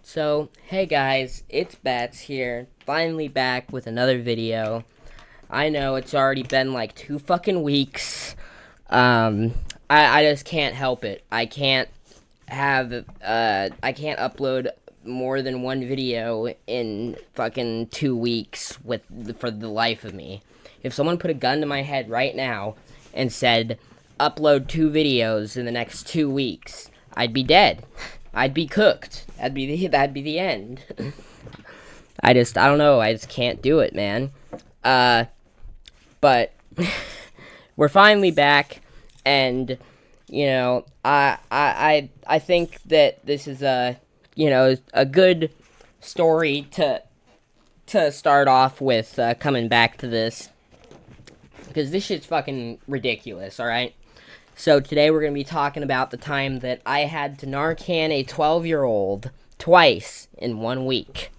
So, hey guys, it's Bats here, finally back with another video. I know it's already been like 2 fucking weeks. Um, I just can't help it. I can't upload more than one video in fucking 2 weeks for the life of me. If someone put a gun to my head right now and said, upload 2 videos in the next 2 weeks, I'd be dead. I'd be cooked. That'd be the end. I don't know. I just can't do it, man. But we're finally back, and I think that this is a good story to start off with, coming back to this, because this shit's fucking ridiculous. All right. So today we're going to be talking about the time that I had to Narcan a 12-year-old twice in 1 week.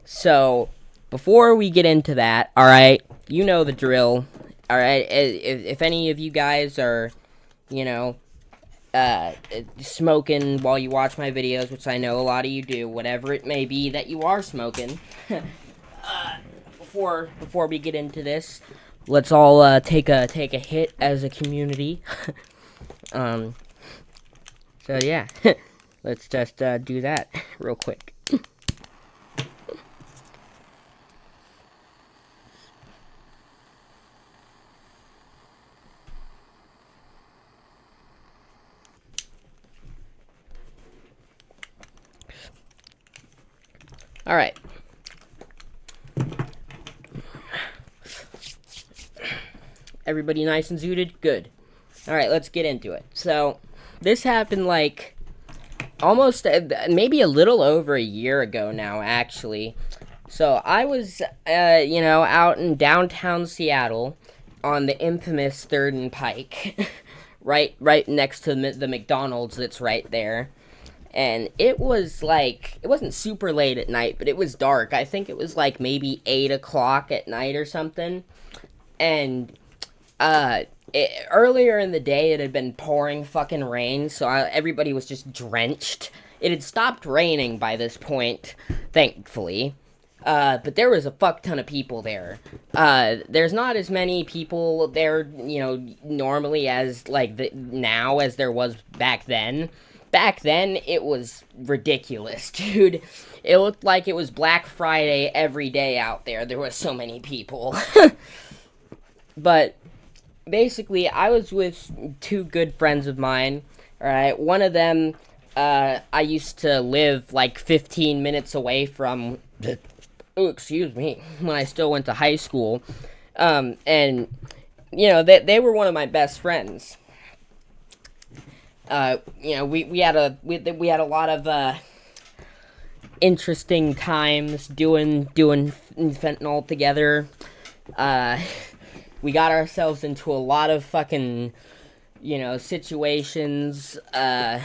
So before we get into that, all right, you know the drill. All right, if any of you guys are, smoking while you watch my videos, which I know a lot of you do, whatever it may be that you are smoking, before we get into this, let's all take a hit as a community. So yeah, let's just do that real quick. All right. Everybody nice and zooted? Good. Alright, let's get into it. So, this happened like almost, maybe a little over a year ago now, actually. So, I was, out in downtown Seattle on the infamous 3rd and Pike, right next to the McDonald's that's right there. And it was like, it wasn't super late at night, but it was dark. I think it was like maybe 8 o'clock at night or something. And earlier in the day, it had been pouring fucking rain, so everybody was just drenched. It had stopped raining by this point, thankfully. But there was a fuck ton of people there. There's not as many people there, normally as, now as there was back then. Back then, it was ridiculous, dude. It looked like it was Black Friday every day out there. There was so many people. But basically, I was with 2 good friends of mine, alright? One of them, I used to live, 15 minutes away from, when I still went to high school. And, they were one of my best friends. We had a lot of, interesting times doing fentanyl together. We got ourselves into a lot of fucking, situations, had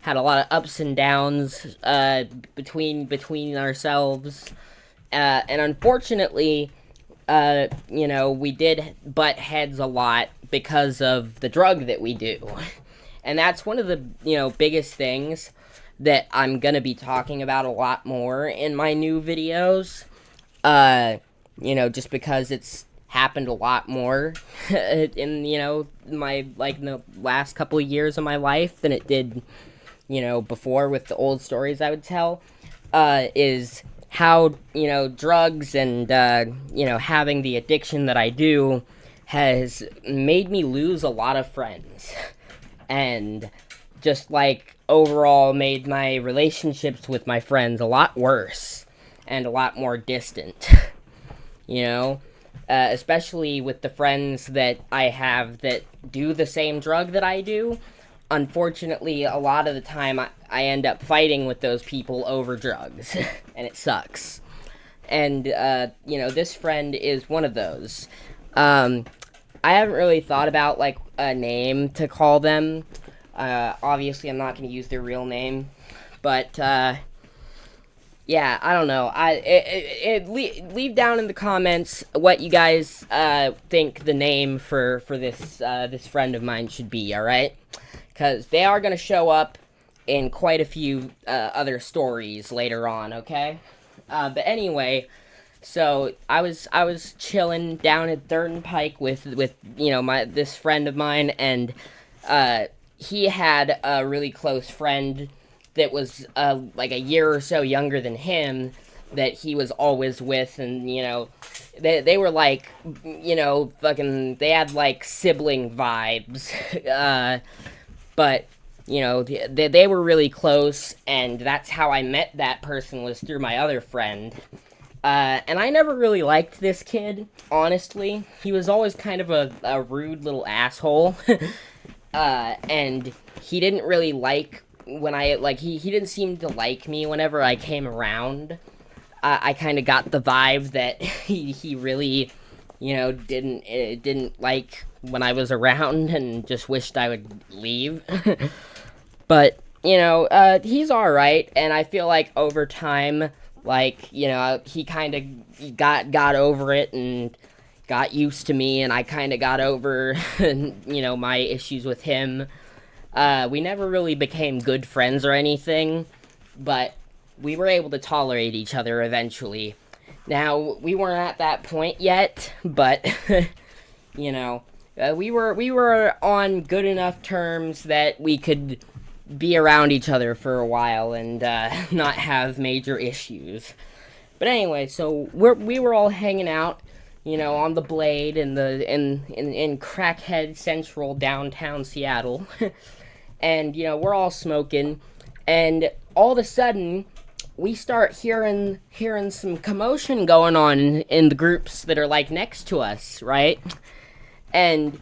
a lot of ups and downs, between ourselves, and unfortunately, we did butt heads a lot because of the drug that we do, and that's one of the, biggest things that I'm gonna be talking about a lot more in my new videos, just because it's happened a lot more in my in the last couple of years of my life than it did before with the old stories I would tell, is how drugs and having the addiction that I do has made me lose a lot of friends, and just overall made my relationships with my friends a lot worse and a lot more distant. Especially with the friends that I have that do the same drug that I do. Unfortunately, a lot of the time, I end up fighting with those people over drugs, and it sucks. And, this friend is one of those. I haven't really thought about, a name to call them. Obviously, I'm not going to use their real name, but, yeah, I don't know. Leave down in the comments what you guys think the name for this friend of mine should be. All right, because they are gonna show up in quite a few other stories later on, okay? But anyway, so I was chilling down at Third and Pike with my this friend of mine, and he had a really close friend that was like a year or so younger than him that he was always with, and they were like fucking they had like sibling vibes, but they were really close, and that's how I met that person, was through my other friend. And I never really liked this kid, honestly. He was always kind of a rude little asshole. And he didn't really like when he didn't seem to like me whenever I came around. I kind of got the vibe that he really, didn't like when I was around and just wished I would leave. But, he's alright, and I feel like over time, he kind of got over it and got used to me, and I kind of got over, my issues with him. We never really became good friends or anything, but we were able to tolerate each other eventually. Now, we weren't at that point yet, but, we were on good enough terms that we could be around each other for a while and not have major issues. But anyway, so we were all hanging out, on the Blade in Crackhead Central downtown Seattle, and we're all smoking, and all of a sudden we start hearing some commotion going on in the groups that are like next to us, right? And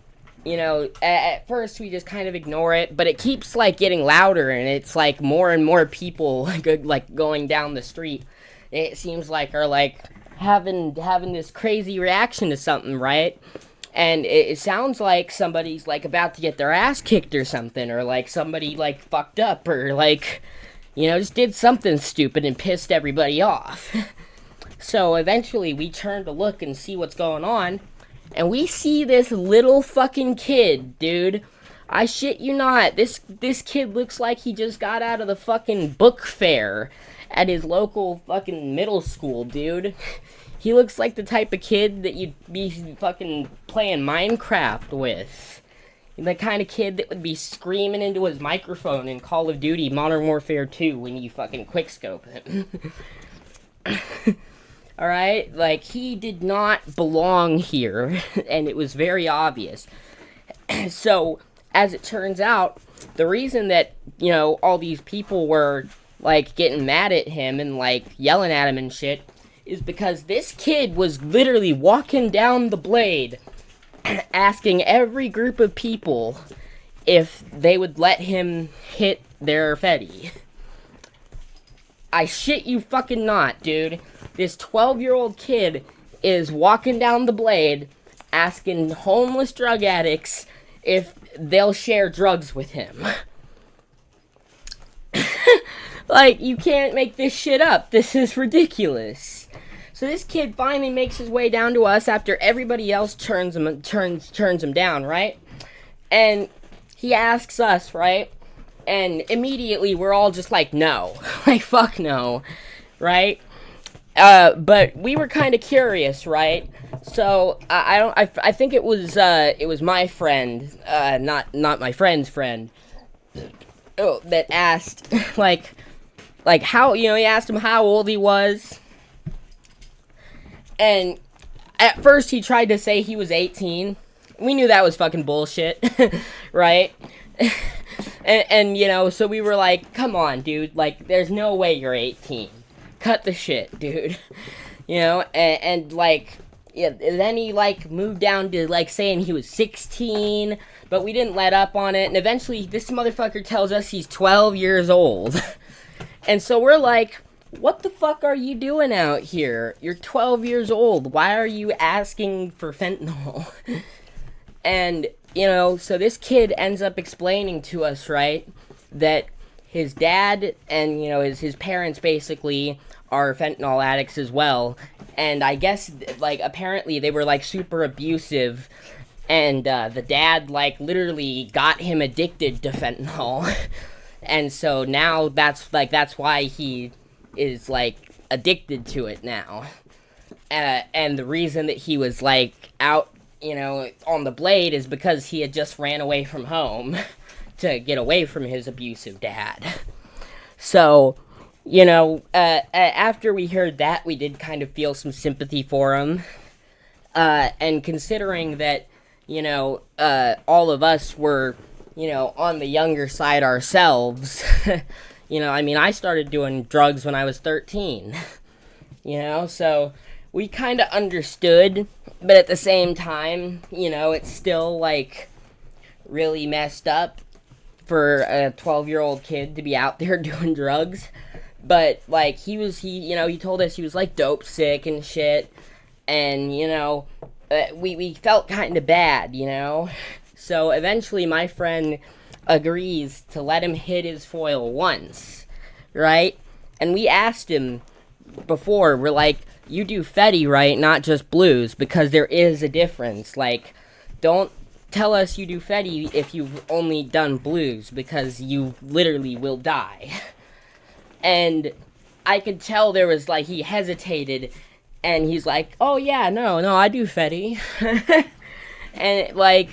at first we just kind of ignore it, but it keeps like getting louder, and it's like more and more people like going down the street. It seems like are like having this crazy reaction to something, right? And it sounds like somebody's like about to get their ass kicked or something, or like somebody like fucked up, or like just did something stupid and pissed everybody off. So eventually we turn to look and see what's going on. And we see this little fucking kid, dude. I shit you not. This kid looks like he just got out of the fucking book fair at his local fucking middle school, dude. He looks like the type of kid that you'd be fucking playing Minecraft with. The kind of kid that would be screaming into his microphone in Call of Duty Modern Warfare 2 when you fucking quickscope it. Alright? Like, he did not belong here, and it was very obvious. So, as it turns out, the reason that, all these people were, like, getting mad at him and, like, yelling at him and shit is because this kid was literally walking down the Blade asking every group of people if they would let him hit their Fetty. I shit you fucking not, dude. This 12-year-old kid is walking down the Blade asking homeless drug addicts if they'll share drugs with him. Like, you can't make this shit up. This is ridiculous. So this kid finally makes his way down to us after everybody else turns him down, right? And he asks us, right? And immediately we're all just like, no. Like, fuck no. Right? But we were kind of curious, right? So I think it was my friend, not my friend's friend, that asked, like how, he asked him how old he was. And at first he tried to say he was 18. We knew that was fucking bullshit, right? and so we were like, come on, dude, like, there's no way you're 18. Cut the shit, dude. And like, yeah, then he, like, moved down to, like, saying he was 16, but we didn't let up on it, and eventually this motherfucker tells us he's 12 years old. And so we're like, what the fuck are you doing out here? You're 12 years old. Why are you asking for fentanyl? And, so this kid ends up explaining to us, right, that his dad and, his parents basically are fentanyl addicts as well. And I guess, like, apparently they were, like, super abusive. And the dad, like, literally got him addicted to fentanyl. And so now that's why he is like addicted to it now. And the reason that he was like out, on the blade is because he had just ran away from home to get away from his abusive dad. So, after we heard that, we did kind of feel some sympathy for him. And considering that, all of us were, on the younger side ourselves, I started doing drugs when I was 13, so we kind of understood, but at the same time, it's still, like, really messed up for a 12-year-old kid to be out there doing drugs. But, like, he told us he was, like, dope sick and shit, and, we felt kind of bad, So eventually my friend agrees to let him hit his foil once, right? And we asked him before, we're like, you do Fetty, right? Not just blues, because there is a difference. Like, don't tell us you do Fetty if you've only done blues, because you literally will die. And I could tell there was, like, he hesitated, and he's like, oh yeah, no, I do Fetty. And, like,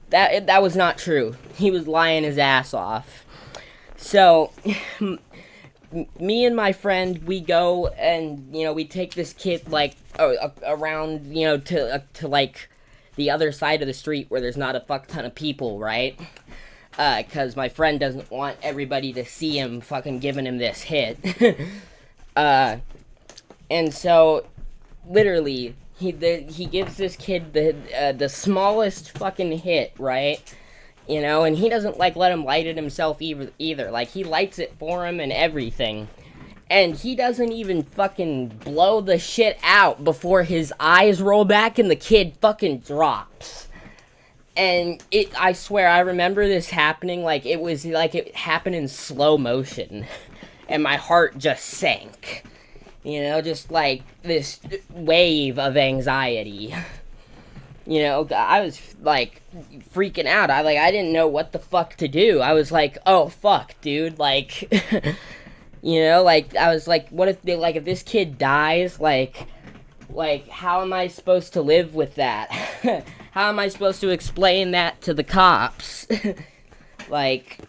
that was not true. He was lying his ass off. So, me and my friend, we go and, we take this kid, like, around, to like, the other side of the street where there's not a fuck ton of people, right? Because my friend doesn't want everybody to see him fucking giving him this hit. And so, literally, he gives this kid the smallest fucking hit, right? And he doesn't, like, let him light it himself either. Like, he lights it for him and everything. And he doesn't even fucking blow the shit out before his eyes roll back and the kid fucking drops. And I swear, I remember this happening, like, it was like it happened in slow motion. And my heart just sank. Just like this wave of anxiety. I was, like, freaking out. I didn't know what the fuck to do. I was like, oh, fuck, dude. Like, I was like, what if, if this kid dies? Like, how am I supposed to live with that? How am I supposed to explain that to the cops? Like,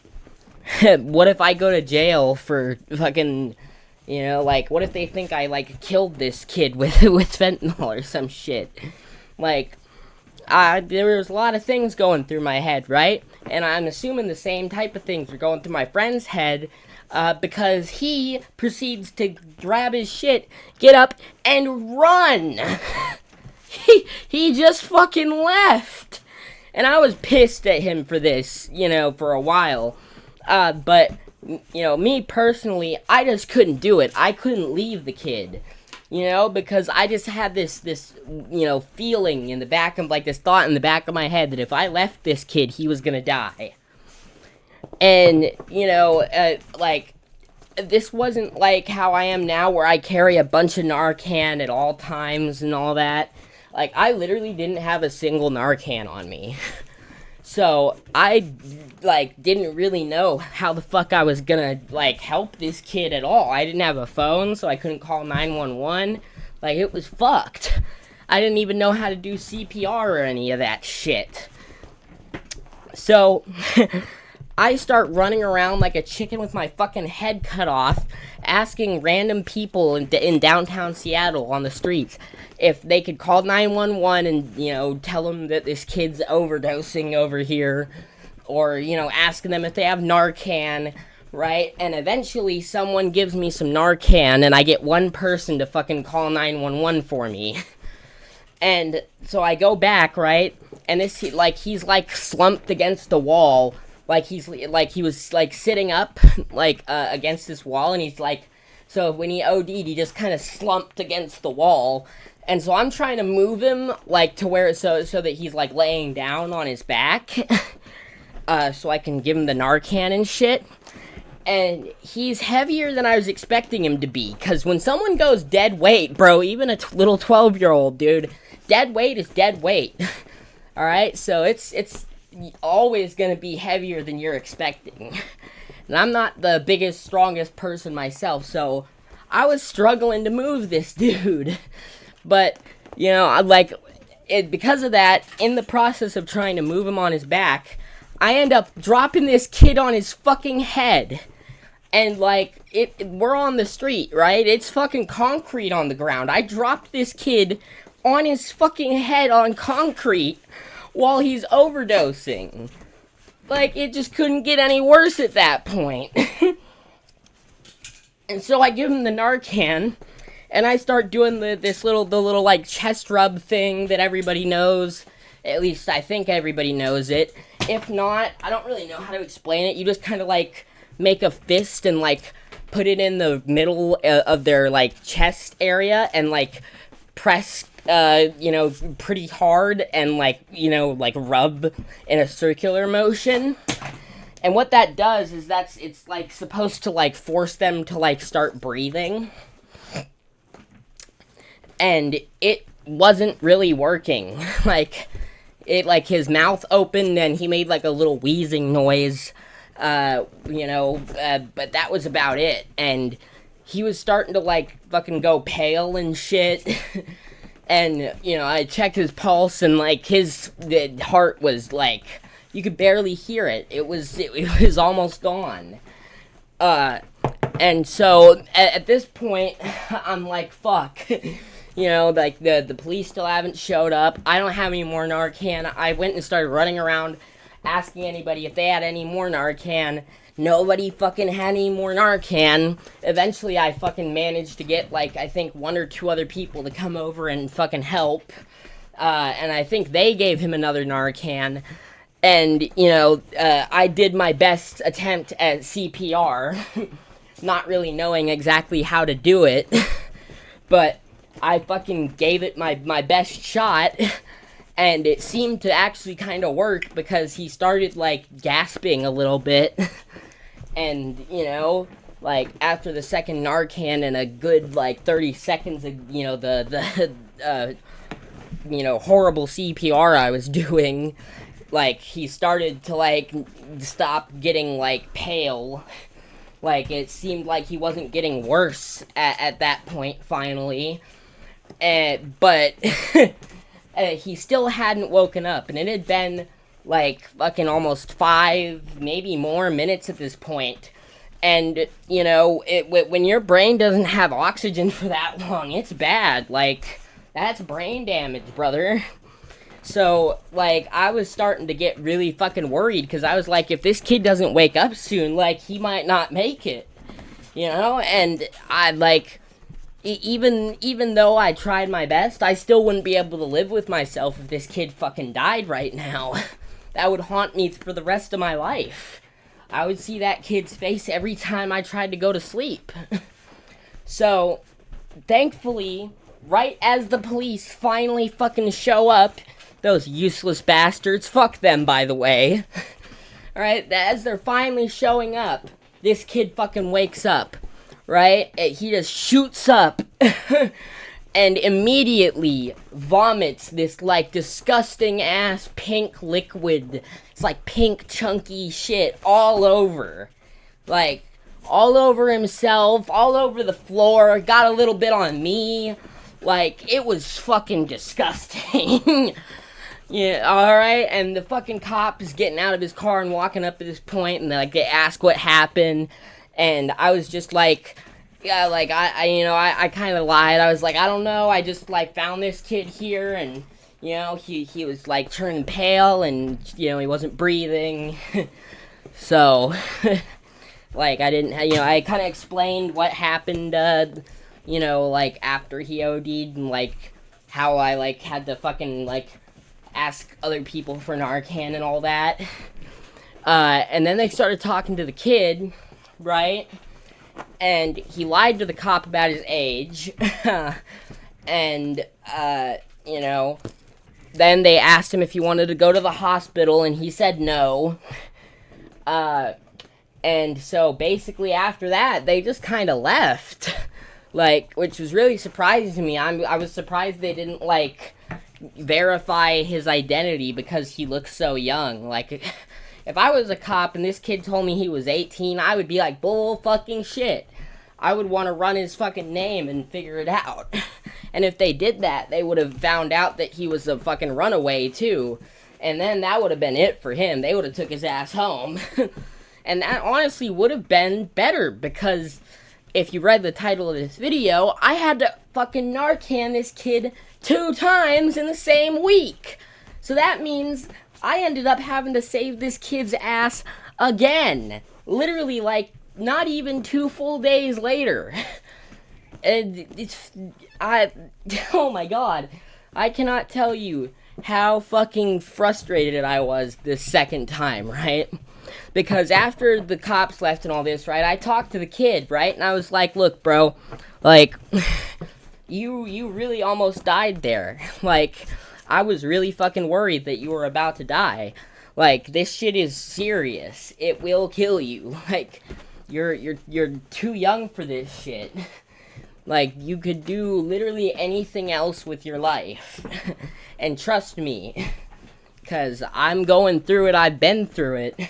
what if I go to jail for fucking, what if they think I, like, killed this kid with fentanyl or some shit? Like, there was a lot of things going through my head, right? And I'm assuming the same type of things were going through my friend's head, because he proceeds to grab his shit, get up, and run! He just fucking left! And I was pissed at him for this, for a while. But, me personally, I just couldn't do it. I couldn't leave the kid. Because I just had this feeling in the back of, like, this thought in the back of my head that if I left this kid, he was gonna die. And, like, this wasn't like how I am now where I carry a bunch of Narcan at all times and all that. Like, I literally didn't have a single Narcan on me. So, I, like, didn't really know how the fuck I was gonna, like, help this kid at all. I didn't have a phone, so I couldn't call 911. Like, it was fucked. I didn't even know how to do CPR or any of that shit. So, I start running around like a chicken with my fucking head cut off, asking random people in downtown Seattle on the streets if they could call 911 and, tell them that this kid's overdosing over here, or, asking them if they have Narcan, right? And eventually someone gives me some Narcan, and I get one person to fucking call 911 for me. And so I go back, right? And he's slumped against the wall, he was, sitting up, against this wall, and he's, so when he OD'd, he just kind of slumped against the wall, and so I'm trying to move him, to where, so that he's, laying down on his back, so I can give him the Narcan and shit, and he's heavier than I was expecting him to be, because when someone goes dead weight, bro, even a little 12-year-old, dude, dead weight is dead weight, alright, so it's always gonna be heavier than you're expecting. And I'm not the biggest, strongest person myself, so I was struggling to move this dude. But, you know, because of that, in the process of trying to move him on his back, I end up dropping this kid on his fucking head. And, like, we're on the street, right? It's fucking concrete on the ground. I dropped this kid on his fucking head on concrete while he's overdosing. Like, it just couldn't get any worse at that point. And so I give him the Narcan, and I start doing the little like chest rub thing that everybody knows. At least I think everybody knows it. If not, I don't really know how to explain it. You just kind of like make a fist and like put it in the middle of their like chest area and like press pretty hard and like rub in a circular motion. And what that does is it's like supposed to like force them to like start breathing. And it wasn't really working. His mouth opened and he made like a little wheezing noise. But that was about it. And he was starting to like fucking go pale and shit. And, I checked his pulse and like the heart was like, you could barely hear it. It was almost gone. And so at this point, I'm like, fuck. Like the police still haven't showed up. I don't have any more Narcan. I went and started running around asking anybody if they had any more Narcan. Nobody fucking had any more Narcan. Eventually, I fucking managed to get, like, I think 1 or 2 other people to come over and fucking help. And I think they gave him another Narcan. And, I did my best attempt at CPR, not really knowing exactly how to do it. But I fucking gave it my best shot. And it seemed to actually kind of work because he started, like, gasping a little bit. And, like, after the second Narcan and a good, like, 30 seconds of, horrible CPR I was doing, like, he started to, like, stop getting, like, pale. Like, it seemed like he wasn't getting worse at that point, finally. But he still hadn't woken up, and it had been, like, fucking almost 5, maybe more minutes at this point. And, when your brain doesn't have oxygen for that long, it's bad. Like, that's brain damage, brother. So, like, I was starting to get really fucking worried, because I was like, if this kid doesn't wake up soon, like, he might not make it. And I, like, even though I tried my best, I still wouldn't be able to live with myself if this kid fucking died right now. That would haunt me for the rest of my life. I would see that kid's face every time I tried to go to sleep. So, thankfully, right as the police finally fucking show up, those useless bastards, fuck them, by the way. Alright, as they're finally showing up, this kid fucking wakes up, right? He just shoots up and immediately vomits this, like, disgusting-ass pink liquid. It's like pink, chunky shit all over. Like, all over himself, all over the floor, got a little bit on me. Like, it was fucking disgusting. Yeah, alright, and the fucking cop is getting out of his car and walking up to this point, and like, they ask what happened, and I was just like, yeah, like, I kind of lied. I was like, I don't know, I just, like, found this kid here, and, he was, like, turning pale, and, he wasn't breathing. So, like, I didn't, I kind of explained what happened, like, after he OD'd, and, like, how I, like, had to fucking, like, ask other people for Narcan and all that. And then they started talking to the kid, right? And he lied to the cop about his age. And, then they asked him if he wanted to go to the hospital, and he said no. And so basically after that, they just kind of left. Like, which was really surprising to me. I was surprised they didn't, like, verify his identity because he looks so young. Like, If I was a cop and this kid told me he was 18, I would be like, bull fucking shit. I would want to run his fucking name and figure it out. And if they did that, they would have found out that he was a fucking runaway too. And then that would have been it for him. They would have took his ass home. And that honestly would have been better, because if you read the title of this video, I had to fucking Narcan this kid 2 times in the same week. So that means I ended up having to save this kid's ass again. Literally, like, not even 2 full days later. And oh my god. I cannot tell you how fucking frustrated I was this second time, right? Because after the cops left and all this, right, I talked to the kid, right? And I was like, look, bro, like, you really almost died there. Like, I was really fucking worried that you were about to die. Like, this shit is serious. It will kill you. Like, you're too young for this shit. Like, you could do literally anything else with your life. And trust me, because I'm going through it, I've been through it.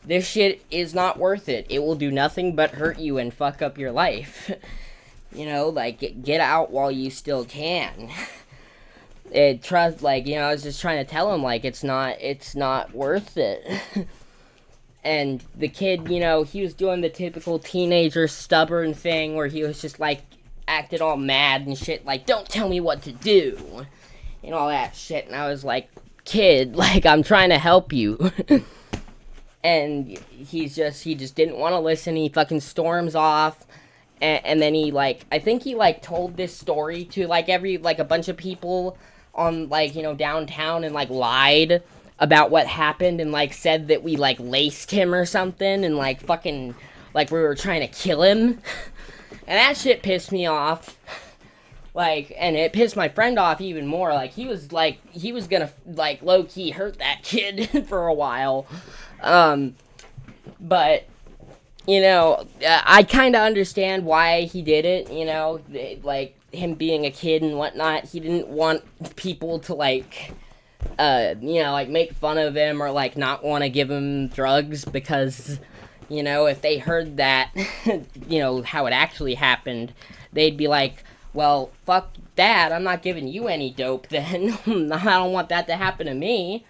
This shit is not worth it. It will do nothing but hurt you and fuck up your life. You know, like, get out while you still can. I was just trying to tell him, like, it's not worth it. And the kid, you know, he was doing the typical teenager stubborn thing where he was just, like, acted all mad and shit, like, don't tell me what to do, and all that shit. And I was like, kid, like, I'm trying to help you. And he just didn't want to listen. He fucking storms off. And then he, like, I think he, like, told this story to, like, a bunch of people on, like, you know, downtown, and, like, lied about what happened, and, like, said that we, like, laced him or something, and, like, fucking, like, we were trying to kill him. And that shit pissed me off. Like, and it pissed my friend off even more. Like, he was gonna, like, low-key hurt that kid for a while. But, you know, I kind of understand why he did it, you know, like, him being a kid and whatnot. He didn't want people to, like, you know, like, make fun of him or, like, not want to give him drugs, because, you know, if they heard that, you know, how it actually happened, they'd be like, well, fuck that, I'm not giving you any dope then. I don't want that to happen to me.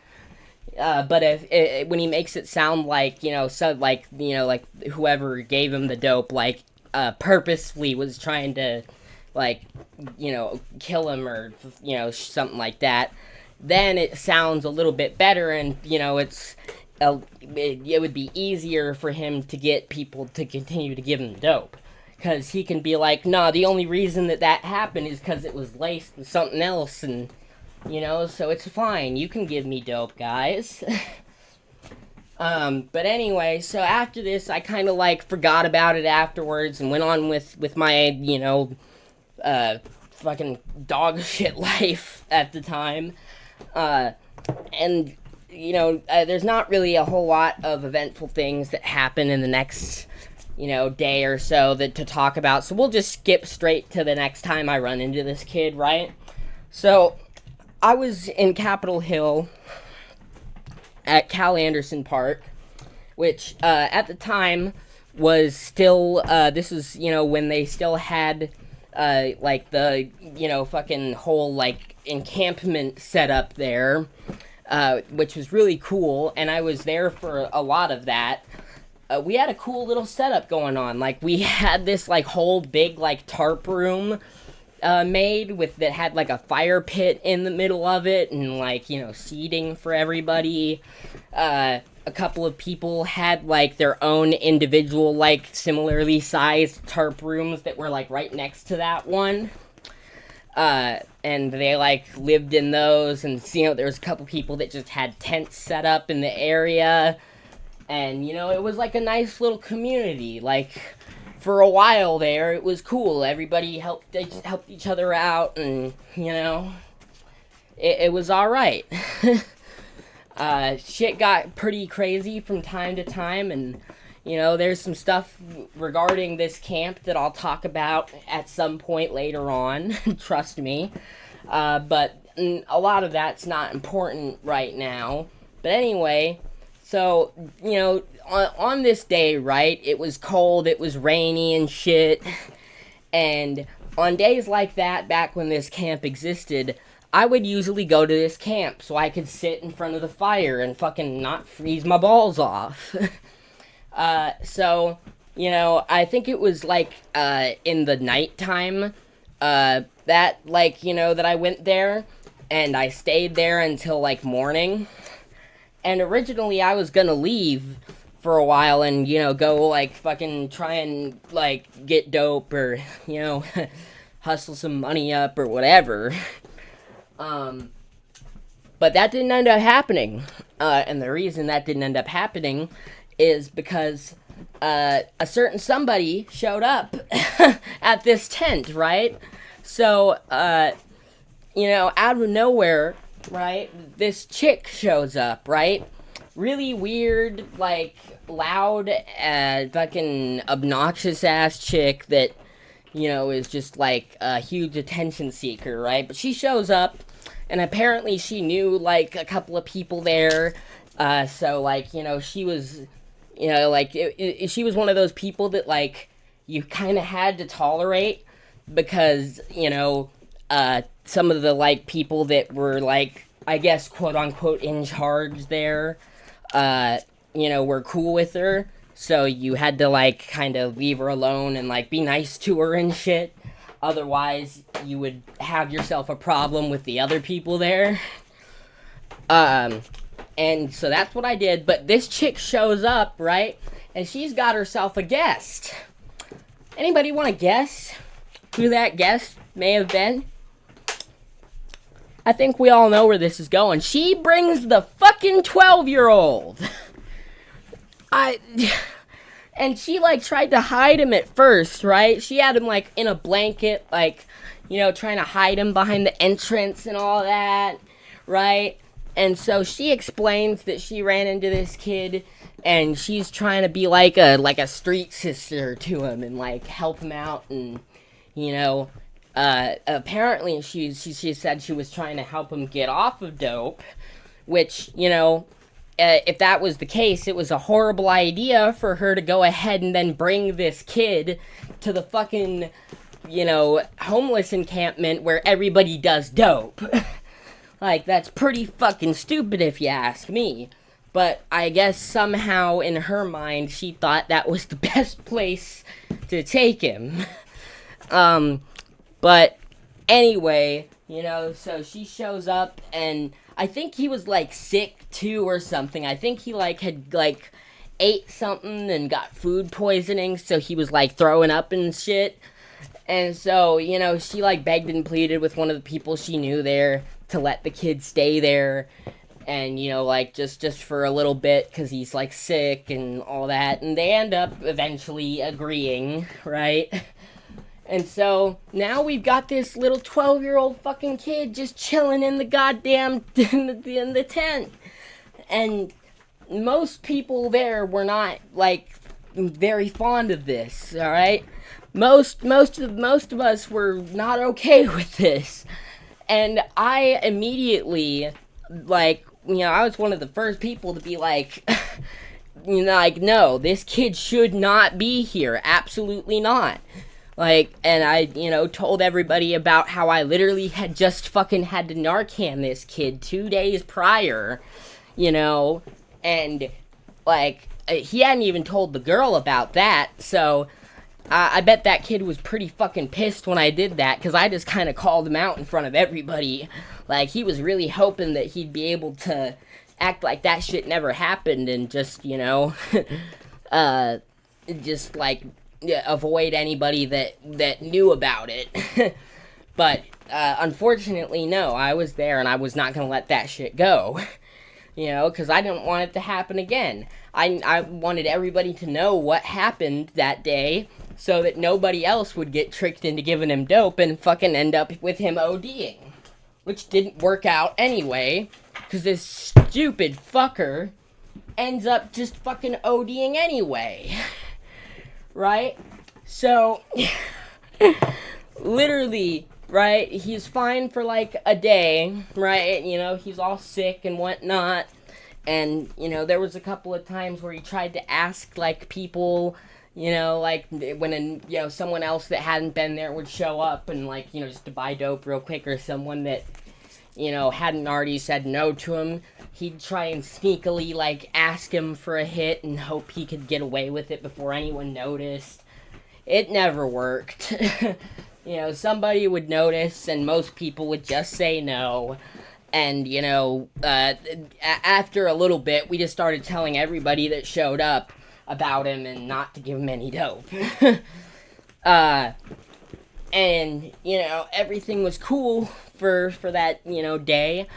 But when he makes it sound like, you know, so, like, you know, like, whoever gave him the dope, like, purposefully was trying to, like, you know, kill him or, you know, something like that, then it sounds a little bit better, and, you know, it would be easier for him to get people to continue to give him dope. Because he can be like, nah, the only reason that happened is because it was laced with something else, and, you know, so it's fine. You can give me dope, guys. But anyway, so after this, I kind of, like, forgot about it afterwards and went on with my, you know, fucking dog shit life at the time. And, you know, there's not really a whole lot of eventful things that happen in the next, you know, day or so to talk about. So we'll just skip straight to the next time I run into this kid, right? So I was in Capitol Hill at Cal Anderson Park, which at the time was still, this was, you know, when they still had, like, the, you know, fucking whole, like, encampment set up there, which was really cool, and I was there for a lot of that. We had a cool little setup going on. Like, we had this, like, whole big, like, tarp room made that had, like, a fire pit in the middle of it, and, like, you know, seating for everybody. A couple of people had, like, their own individual, like, similarly sized tarp rooms that were, like, right next to that one. And they, like, lived in those, and, you know, there was a couple people that just had tents set up in the area. And, you know, it was, like, a nice little community. Like, for a while there, it was cool. Everybody helped each other out, and, you know, it was alright. Shit got pretty crazy from time to time, and, you know, there's some stuff regarding this camp that I'll talk about at some point later on, trust me. But a lot of that's not important right now. But anyway, So, on this day, right, it was cold, it was rainy and shit. And on days like that, back when this camp existed, I would usually go to this camp so I could sit in front of the fire and fucking not freeze my balls off. So, I think it was like in the nighttime that, that I went there and I stayed there until like morning. And originally I was gonna leave for a while and, go like fucking try and like get dope or, hustle some money up or whatever. But that didn't end up happening. And the reason that didn't end up happening is because a certain somebody showed up at this tent, right? So, out of nowhere, right, this chick shows up, right? Really weird, like, loud, fucking obnoxious ass chick that, is just like a huge attention seeker, right? But she shows up, and apparently she knew, like, a couple of people there. So, like, she was, she was one of those people that, like, you kind of had to tolerate because, some of the, like, people that were, like, I guess, quote unquote, in charge there, were cool with her. So you had to, like, kind of leave her alone and, like, be nice to her and shit. Otherwise, you would have yourself a problem with the other people there. And so that's what I did. But this chick shows up, right? And she's got herself a guest. Anybody want to guess who that guest may have been? I think we all know where this is going. She brings the fucking 12-year-old. And she, like, tried to hide him at first, right? She had him, like, in a blanket, like, trying to hide him behind the entrance and all that, right? And so she explains that she ran into this kid, and she's trying to be like a street sister to him and, like, help him out and, apparently she said she was trying to help him get off of dope, which, if that was the case, it was a horrible idea for her to go ahead and then bring this kid to the fucking, homeless encampment where everybody does dope. Like, that's pretty fucking stupid if you ask me. But I guess somehow in her mind she thought that was the best place to take him. But anyway, so she shows up, and I think he was, like, sick, too, or something. I think he, like, had, like, ate something and got food poisoning, so he was, like, throwing up and shit. And so, she, like, begged and pleaded with one of the people she knew there to let the kid stay there. And, like, just for a little bit, because he's, like, sick and all that. And they end up eventually agreeing, right? And so, now we've got this little 12-year-old fucking kid just chilling in the goddamn, in the tent. And most people there were not, like, very fond of this, alright? Most of us were not okay with this. And I immediately, like, I was one of the first people to be like, no, this kid should not be here. Absolutely not. Like, and I, told everybody about how I literally had just fucking had to Narcan this kid 2 days prior, and, like, he hadn't even told the girl about that, so I bet that kid was pretty fucking pissed when I did that, because I just kind of called him out in front of everybody. Like, he was really hoping that he'd be able to act like that shit never happened and just, just, like, avoid anybody that knew about it. But unfortunately, no, I was there and I was not gonna let that shit go. Because I didn't want it to happen again. I wanted everybody to know what happened that day so that nobody else would get tricked into giving him dope and fucking end up with him ODing. Which didn't work out anyway, because this stupid fucker ends up just fucking ODing anyway. Right? So, literally, right, he's fine for, like, a day, right, he's all sick and whatnot, And, there was a couple of times where he tried to ask, like, people, like, when, someone else that hadn't been there would show up and, like, just to buy dope real quick, or someone that, hadn't already said no to him, he'd try and sneakily, like, ask him for a hit and hope he could get away with it before anyone noticed. It never worked. Somebody would notice, and most people would just say no. And, after a little bit, we just started telling everybody that showed up about him and not to give him any dope. And, everything was cool for that, day.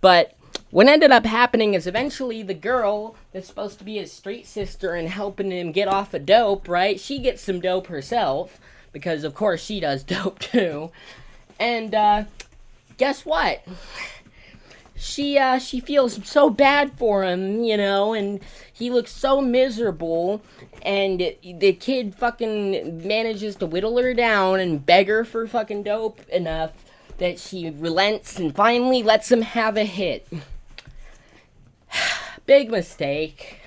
But what ended up happening is eventually the girl that's supposed to be his street sister and helping him get off of dope, right? She gets some dope herself, because of course she does dope too. And, guess what? She feels so bad for him, and he looks so miserable, and the kid fucking manages to whittle her down and beg her for fucking dope enough that she relents and finally lets him have a hit. Big mistake.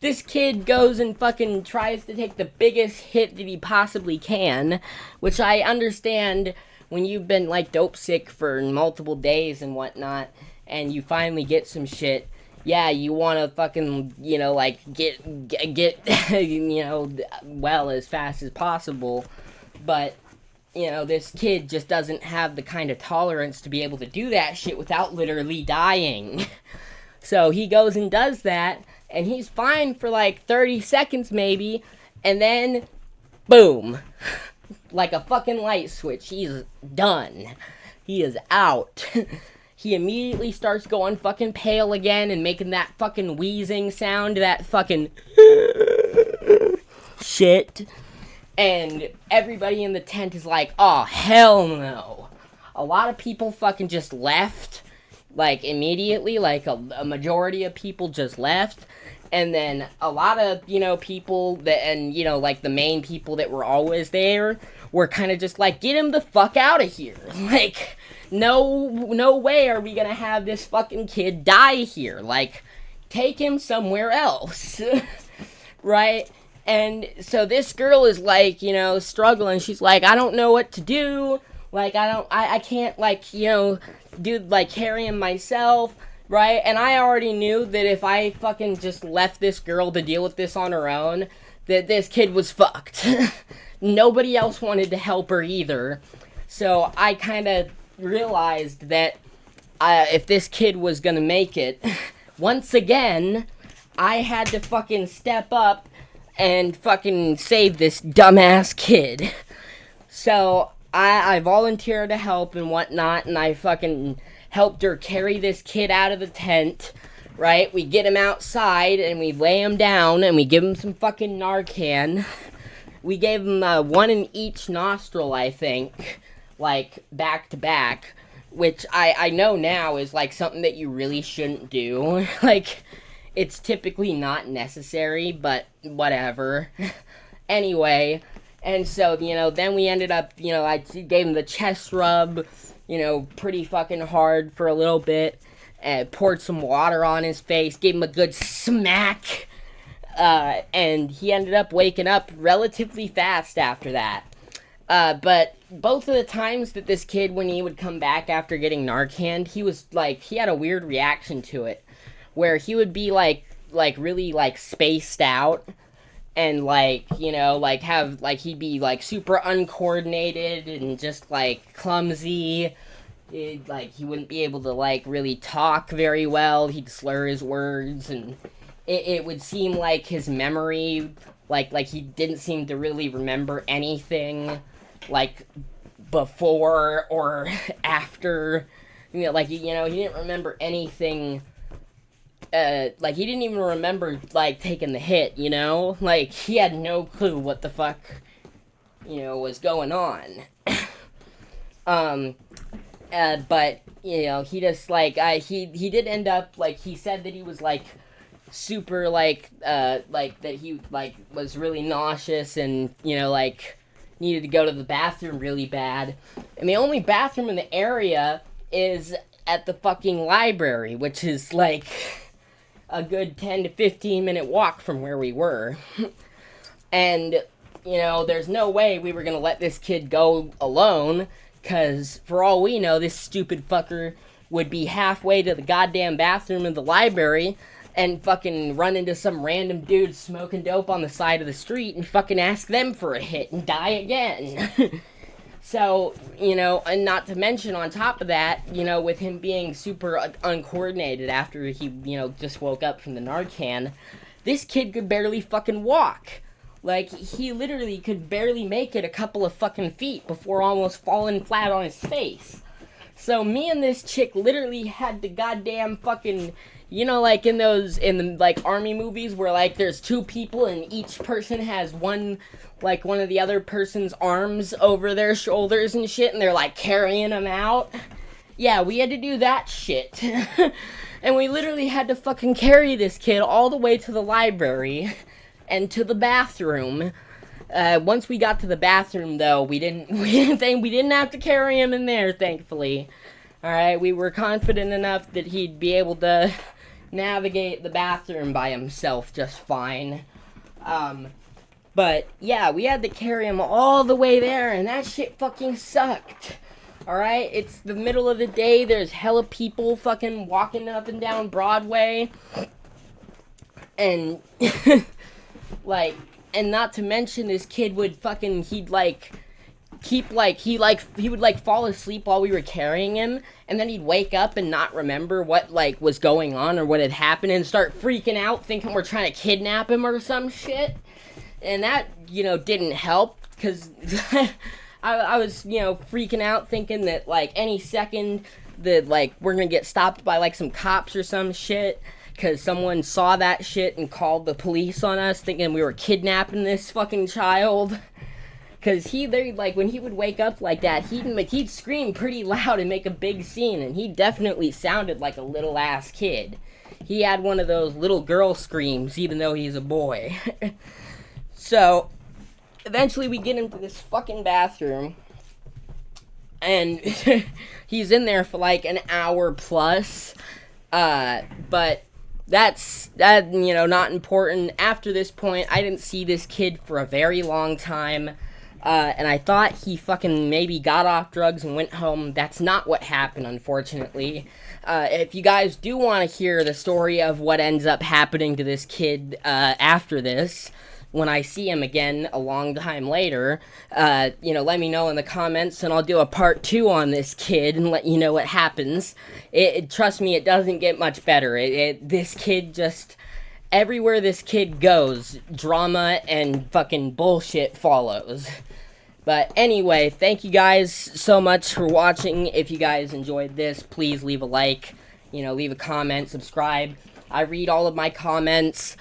This kid goes and fucking tries to take the biggest hit that he possibly can, which I understand when you've been, like, dope sick for multiple days and whatnot, and you finally get some shit. Yeah, you want to fucking, like, get, well as fast as possible, but, this kid just doesn't have the kind of tolerance to be able to do that shit without literally dying. So he goes and does that, and he's fine for, like, 30 seconds maybe, and then, boom. Like a fucking light switch, he's done. He is out. He immediately starts going fucking pale again and making that fucking wheezing sound, that fucking shit. And everybody in the tent is like, oh, hell no. A lot of people fucking just left, like, immediately. Like, a majority of people just left. And then a lot of, people that, and, like, the main people that were always there were kind of just like, get him the fuck out of here. Like, no way are we gonna have this fucking kid die here. Like, take him somewhere else. Right? And so this girl is, like, struggling. She's like, I don't know what to do. Like, I can't, like, do, like, carry him myself. Right? And I already knew that if I fucking just left this girl to deal with this on her own, that this kid was fucked. Nobody else wanted to help her either. So I kind of realized that if this kid was gonna make it, once again, I had to fucking step up and fucking save this dumbass kid. So I volunteered to help and whatnot, and I fucking helped her carry this kid out of the tent, right? We get him outside, and we lay him down, and we give him some fucking Narcan. We gave him one in each nostril, I think, like, back to back, which I know now is, like, something that you really shouldn't do. Like, it's typically not necessary, but whatever. Anyway, and so, then we ended up, I gave him the chest rub, pretty fucking hard for a little bit, poured some water on his face, gave him a good smack, and he ended up waking up relatively fast after that. But both of the times that this kid, when he would come back after getting Narcan, he was, like, he had a weird reaction to it, where he would be, like, really, like, spaced out, and, like, like, have, like, he'd be, like, super uncoordinated and just, like, clumsy. Like, he wouldn't be able to, like, really talk very well. He'd slur his words, and it would seem like his memory, like he didn't seem to really remember anything, like, before or after. Like, he didn't remember anything. Like, he didn't even remember, like, taking the hit, Like, he had no clue what the fuck, was going on. But, he just, like, he did end up, like, he said that he was, like, super, like, that he, like, was really nauseous and, like, needed to go to the bathroom really bad. And the only bathroom in the area is at the fucking library, which is, like, a good 10 to 15 minute walk from where we were. And, you know, there's no way we were gonna let this kid go alone, because for all we know, this stupid fucker would be halfway to the goddamn bathroom in the library and fucking run into some random dude smoking dope on the side of the street and fucking ask them for a hit and die again. So, you know, and not to mention on top of that, you know, with him being super uncoordinated after he, you know, just woke up from the Narcan, this kid could barely fucking walk. Like, he literally could barely make it a couple of fucking feet before almost falling flat on his face. So me and this chick literally had to goddamn fucking, you know, like in the, like, army movies where, like, there's two people and each person has one of the other person's arms over their shoulders and shit, and they're, like, carrying them out. Yeah, we had to do that shit. And we literally had to fucking carry this kid all the way to the library and to the bathroom. Once we got to the bathroom, though, we didn't have to carry him in there, thankfully. Alright, we were confident enough that he'd be able to navigate the bathroom by himself just fine. But, yeah, we had to carry him all the way there, and that shit fucking sucked. Alright, it's the middle of the day, there's hella people fucking walking up and down Broadway. And, like, and not to mention this kid would fucking, he would fall asleep while we were carrying him, and then he'd wake up and not remember what, like, was going on or what had happened and start freaking out thinking we're trying to kidnap him or some shit. And that, you know, didn't help, because I was, you know, freaking out thinking that, like, any second that, like, we're gonna get stopped by, like, some cops or some shit, because someone saw that shit and called the police on us thinking we were kidnapping this fucking child. Because when he would wake up like that, he'd scream pretty loud and make a big scene, and he definitely sounded like a little ass kid. He had one of those little girl screams, even though he's a boy. So, eventually we get into this fucking bathroom, and he's in there for like an hour plus, but that's, you know, not important. After this point, I didn't see this kid for a very long time, and I thought he fucking maybe got off drugs and went home. That's not what happened, unfortunately. If you guys do want to hear the story of what ends up happening to this kid, after this, when I see him again a long time later, you know, let me know in the comments, and I'll do a part 2 on this kid and let you know what happens. Trust me, it doesn't get much better. This kid just, everywhere this kid goes, drama and fucking bullshit follows. But anyway, thank you guys so much for watching. If you guys enjoyed this, please leave a like, you know, leave a comment, subscribe. I read all of my comments.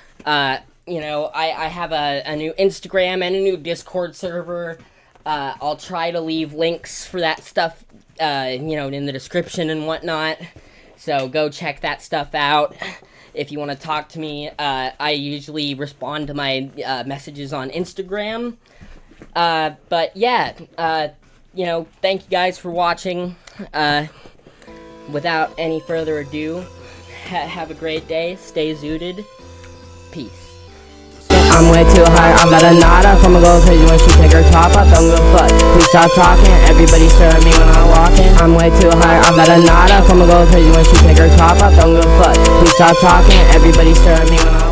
You know, I have a new Instagram and a new Discord server. I'll try to leave links for that stuff, you know, in the description and whatnot. So go check that stuff out. If you want to talk to me, I usually respond to my messages on Instagram. But yeah, you know, thank you guys for watching. Without any further ado, have a great day. Stay zooted. Peace. I'm way too high, I'm about a nada. I'ma go crazy when she take her top off, don't give a fuck. Please stop talking, everybody stare at me when I'm walking. I'm way too high, I'm about a nada. I'ma go crazy when she take her top off, don't give a fuck. Please stop talking, everybody stare at me when I'm